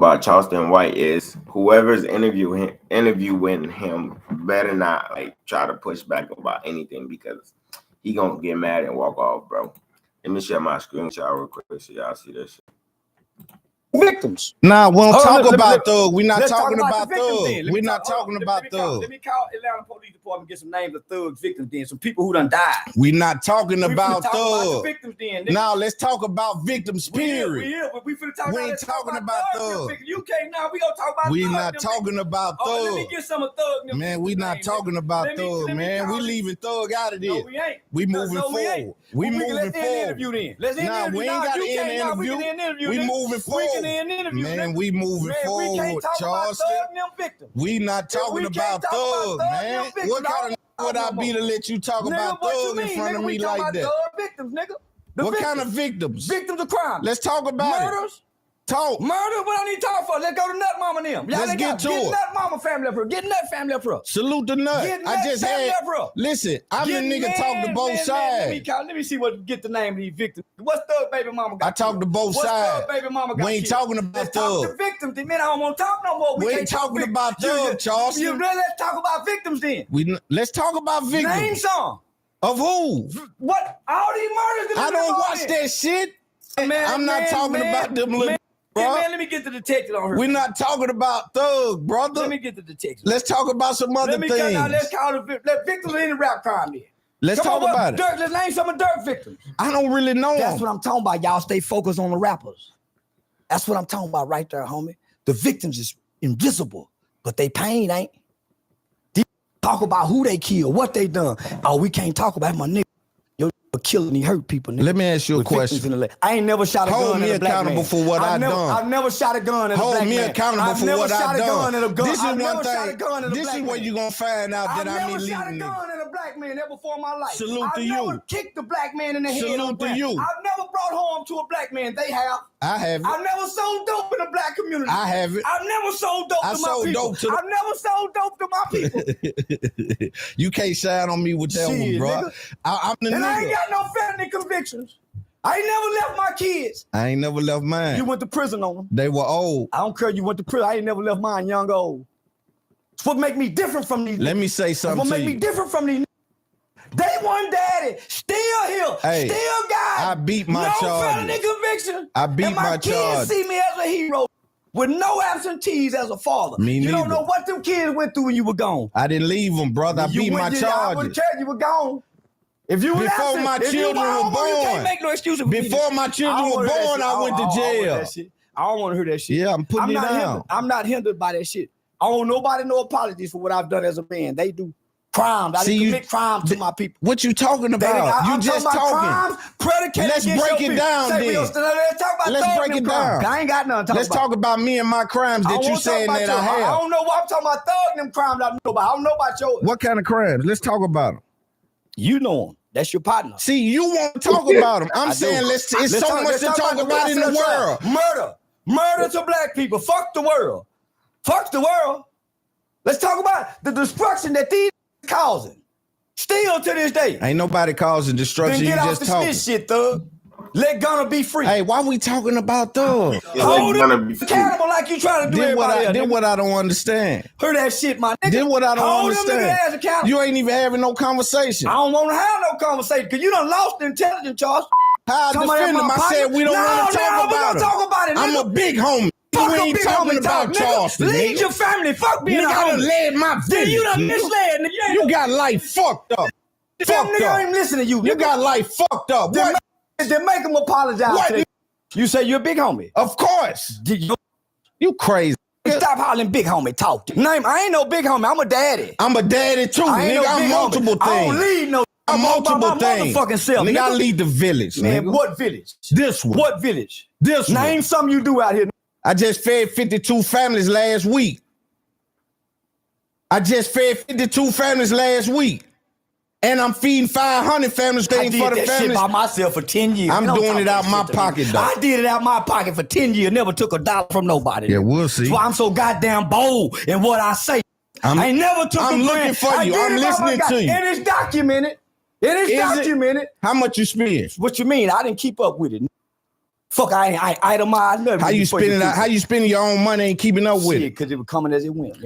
about Charleston White is whoever's interviewing him better not like try to push back about anything because he gonna get mad and walk off, bro. Let me share my screenshot real quick so y'all see this shit. Victims. Nah, we don't talk about Thug. We're not talking about Thug. We're not talking about Thug. Let me call Atlanta Police Department and get some names of Thug's victims then, some people who done died. We're not talking about Thug. Victims then. Now let's talk about victims, period. We finna talk we ain't talking about Thug. You can't now. We gonna talk about we Thug. We not talking about Thug. Let me get some of Thug. Man, we not talking about Thug, man. We leaving Thug out of this. No, we ain't. We moving forward. We moving forward. Let's end the interview then. We ain't got to end the interview. We moving forward. We can end the interview. Man, we moving forward, Charleston. We not talking about Thug, man. What kind of would I be to let you talk about Thug in front of me like that? Victims, nigga. What kind of victims? Victims of crime. Let's talk about murders. Talk. Murder, what I need to talk for? Let's go to Nut Mama and them. Let's get to it. Get Nut Mama family up here. Get Nut family up here. Salute the Nut. Get Nut family up here. Listen, I'm the nigga talk to both sides. Let me see what get the name of these victims. What's Thug baby mama got? I talk to both sides. What's Thug baby mama got? We ain't talking about Thug. Talk to victims. Man, I don't want to talk no more. We ain't talking about Thug, Charleston. Let's talk about victims then. Let's talk about victims. Name some. Of who? What? All these murders. I don't watch that shit. I'm not talking about them little. Man, let me get the detective on her. We're not talking about Thug, brother. Let me get the detective. Let's talk about some other things. Let's call the victims in the rap crime then. Let's talk about it. Let's name some of Dirt victims. I don't really know That's them. what I'm talking about. Y'all stay focused on the rappers. That's what I'm talking about right there, homie. The victims is invisible, but they pain ain't. They talk about who they killed, what they done. Oh, we can't talk about my nigga. Killing, he hurt people. Nigga. Let me ask you a question. I ain't never shot a gun at a black man. Hold me accountable for what I done. I've never shot a gun at a black man. Hold me accountable for what I done. This is one thing. This is where you gonna find out that I'm illegal. I've never shot a gun at a black man ever before in my life. Salute to you. I've never kicked a black man in the head. Salute to you. I've never brought harm to a black man. They have. I haven't. I've never sold dope in the black community. I haven't. I've never sold dope to my people. I've never sold dope to my people. You can't shine on me with that one, bro. I'm the nigga. I ain't got no felony convictions. I ain't never left my kids. I ain't never left mine. You went to prison on them. They were old. I don't care. You went to prison. I ain't never left mine young or old. It's what make me different from these. Let me say something to you. What make me different from these. Day one daddy, still here, still got. I beat my charges. No felony conviction. I beat my charges. My kids see me as a hero with no absentees as a father. Me neither. You don't know what them kids went through when you were gone. I didn't leave them, brother. I beat my charges. I would tell you were gone. If you before my children were born, you can't make no excuse. Before my children were born, I went to jail. I don't want to hear that shit. Yeah, I'm putting it down. I'm not hindered by that shit. I don't want nobody no apologies for what I've done as a man. They do crimes. I didn't commit crimes to my people. What you talking about? You just talking. Let's break it down then. Let's talk about Let's break it down. I ain't got nothing to talk about. Let's talk about me and my crimes that you saying that I have. I don't know what I'm talking about. Thug them crimes I know about. I don't know about yours. What kind of crimes? Let's talk about them. You know them. That's your partner. See, you want to talk about them. I'm saying it's so much to talk about in the world. Murder to black people. Fuck the world. Fuck the world. Let's talk about the destruction that these causing. Still to this day. Ain't nobody causing destruction. Then get you off just the talking. shit, Thug. Let Gunna be free. Hey, why we talking about Thug? Hold him accountable like you trying to do everybody else. Then what I don't understand. Hear that shit, my nigga. Then what I don't understand. Hold them accountable. You ain't even having no conversation. I don't want to have no conversation because you done lost the intelligence, Charles. How I defend him? I said we don't want to talk about it. Nigga. I'm a big homie. Fuck we ain't talking about Charleston. Lead your family. Fuck being a homie. I done led my village. You done misled. You got life fucked up. Fucked up. I ain't listening to you. You got life fucked up. What? Then make them apologize. You say you're a big homie. Of course. You crazy. Stop hollering big homie. Talk to name. I ain't no big homie. I'm a daddy. I'm a daddy too. Nigga, I'm multiple things. I don't lead no. I'm multiple things. Motherfucking self. Nigga, I lead the village. Man, nigga. what village? This one. What village? This one. Name something you do out here. I just fed 52 families last week. And I'm feeding 500 families. I did that shit by myself for 10 years. I'm doing it out my pocket, though. I did it out my pocket for 10 years. Never took $1 from nobody. Yeah, we'll see. That's why I'm so goddamn bold in what I say. I ain't never took I'm looking for you. I'm listening to you. And it's documented. It is documented. How much you spend? What you mean? I didn't keep up with it. Fuck, I ain't itemized nothing. How you spending? How you spending your own money and keeping up with it? Because it was coming as it went.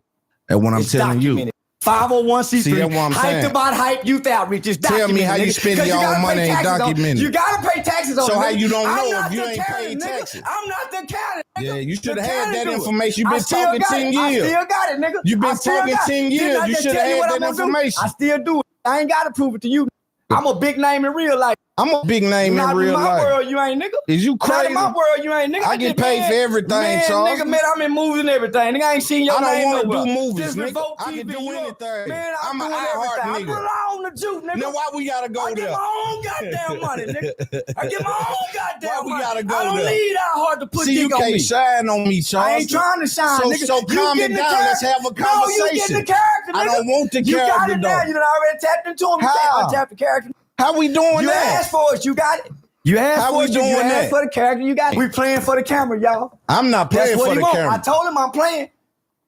That's what I'm telling you. 501c3. See, that's what I'm saying. Hyped about hype youth outreach. It's Tell me how you spend your own money and document it. You gotta pay taxes on it. So how you don't know if you ain't paying taxes? I'm not the accountant. Yeah, you should have had that information. You've been talking 10 years. I still got it, nigga. You've been talking 10 years. You should have had that information. I still do it. I ain't gotta prove it to you. I'm a big name in real life. I'm a big name in real life. Not in my world, you ain't, nigga. Is you crazy? Not in my world, you ain't, nigga. I get paid for everything, Charles. Nigga, man, I'm in movies and everything. Nigga, I ain't seen your name. I don't want to do movies, nigga. I can do anything. Man, I'm an doing iHeart everything. nigga. I put on the juice, nigga. Now why we gotta go there? I get my own goddamn money, nigga. I get my own goddamn money. Why we gotta go there? I don't need iHeart to put dick on me. See, you can't shine on me, Charles. I ain't trying to shine, nigga. So calm it down. Let's have a conversation. No, you get the character, nigga. I don't want the character, though. You got it now. You done already tapped into him. How? I tapped the character. How we doing you that? You asked for it. You got it. You asked for it. You asked for the character. You got it. We playing for the camera, y'all. I'm not playing for the camera. I told him I'm playing.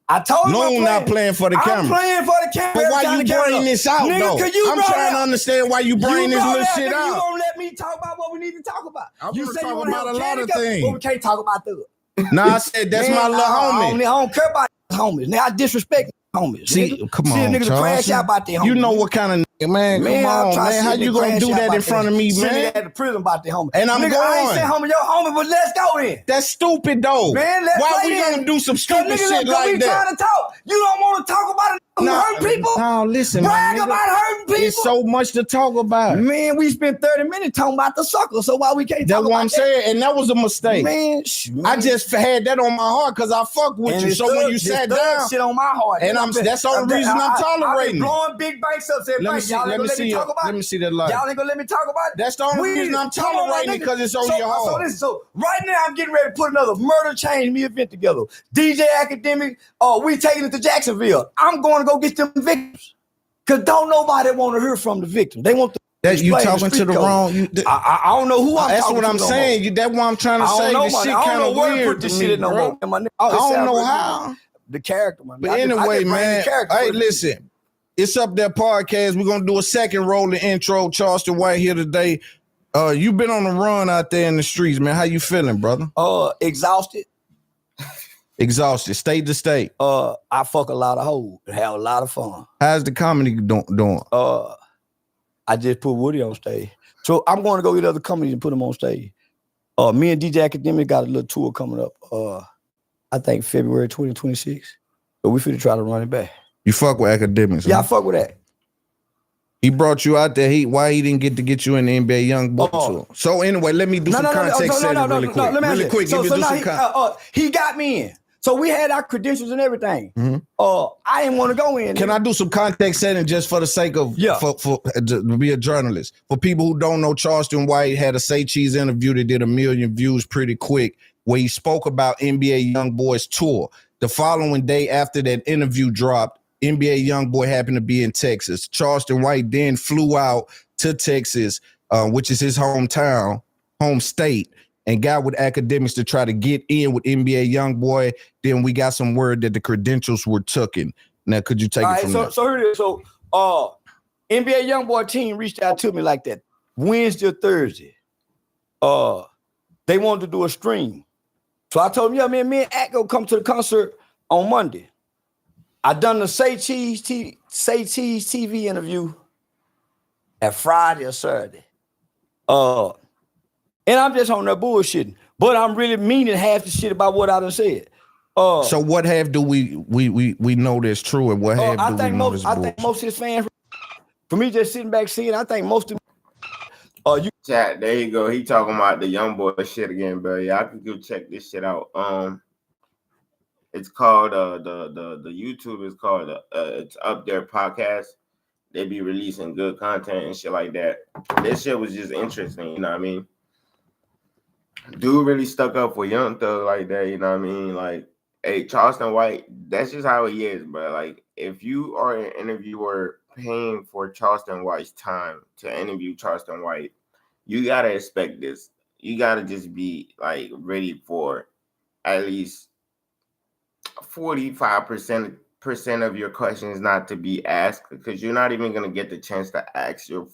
I told him I'm playing. No, not playing for the camera. I'm playing for the camera. But why you bring this out, though? I'm trying to understand why you bring this little shit out. You won't let me talk about what we need to talk about. You say you want to talk about a lot of things. But we can't talk about that. Nah, I said that's my little homie. I don't care about homies. Now I disrespect homies. See, come on, niggas crash out about their homies. You know what kind of nigga, man? Come on, man. How you gonna do that in front of me, man? Send at the prison about their homies. And I'm going. I ain't saying homie, your homie, but let's go then. That's stupid, though. Man, why we gonna do some stupid shit like that? Trying to talk. You don't want to talk about it. Hurt people? No, listen, brag about hurting people. It's so much to talk about. Man, we spent 30 minutes talking about the sucker, so why we can't talk about that? That's what I'm saying, and that was a mistake. Man, I just had that on my heart because I fuck with you. So when you sat down, shit on my heart, and that's the only reason I'm tolerating. Blowing big banks up. Let me see that light. Y'all ain't gonna let me talk about it. That's the only reason I'm tolerating because it's on your heart. So right now I'm getting ready to put another murder change me event together. DJ Academic, we taking it to Jacksonville. I'm going to go get them victims. Cause don't nobody want to hear from the victims. They want that you talking to the wrong. I don't know who I'm that's talking what I'm to saying. That's what I'm trying to say. This shit kind of weird to me, bro. I don't know how. The character, man. But anyway, man. Hey, listen. It's Up There podcast. We're gonna do a second rolling intro. Charleston White here today. You been on the run out there in the streets, man. How you feeling, brother? Exhausted. Exhausted, state to state. I fuck a lot of hoes and have a lot of fun. How's the comedy doing? I just put Woody on stage. So I'm going to go get other comedies and put them on stage. Me and DJ Academic got a little tour coming up. I think February 2026. But we finna try to run it back. You fuck with Academics? Yeah, I fuck with that. He brought you out there. Why he didn't get you in the NBA Young Boy tour? So anyway, let me do some context setting really quick. Really quick. He got me in. So we had our credentials and everything. Mm-hmm. I didn't want to go in. Can I do some context setting just for the sake of for to be a journalist? For people who don't know, Charleston White had a Say Cheese interview that did 1 million views pretty quick, where he spoke about NBA Young Boy's tour. The following day after that interview dropped, NBA Young Boy happened to be in Texas. Charleston White then flew out to Texas, which is his home state, and got with Academics to try to get in with NBA Young Boy. Then we got some word that the credentials were taken. Now, could you take it from there? So here it is. So NBA Young Boy team reached out to me like that Wednesday or Thursday. They wanted to do a stream. So I told them, me and Ack go come to the concert on Monday. I done the Say Cheese TV interview at Friday or Saturday. And I'm just on there bullshitting. But I'm really meaning half the shit about what I done said. So what half do we know that's true, and what half do we know that's bullshit? I think most of his fans, for me just sitting back seeing, I think most of Chat, there you go. He talking about the Young Boy shit again, bro. Yeah, I can go check this shit out. It's called the YouTube is called It's Up There podcast. They be releasing good content and shit like that. This shit was just interesting, you know what I mean? Dude really stuck up for Young Thug like that, you know what I mean? Like, hey, Charleston White, that's just how he is, bro. Like, if you are an interviewer paying for Charleston White's time to interview Charleston White, you gotta expect this. You gotta just be like ready for at least 45% of your questions not to be asked, because you're not even gonna get the chance to ask your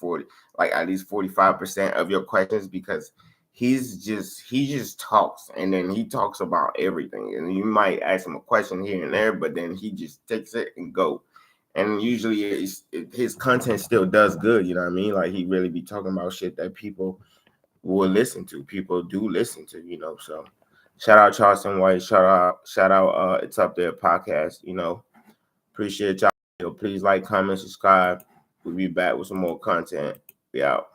at least 45% of your questions, because he just talks, and then he talks about everything. And you might ask him a question here and there, but then he just takes it and go. And usually his content still does good. You know what I mean? Like he really be talking about shit that people will listen to. People do listen to. You know, so. Shout out Charleston White. Shout out It's Up There podcast. You know, appreciate y'all. Please like, comment, subscribe. We'll be back with some more content. We out.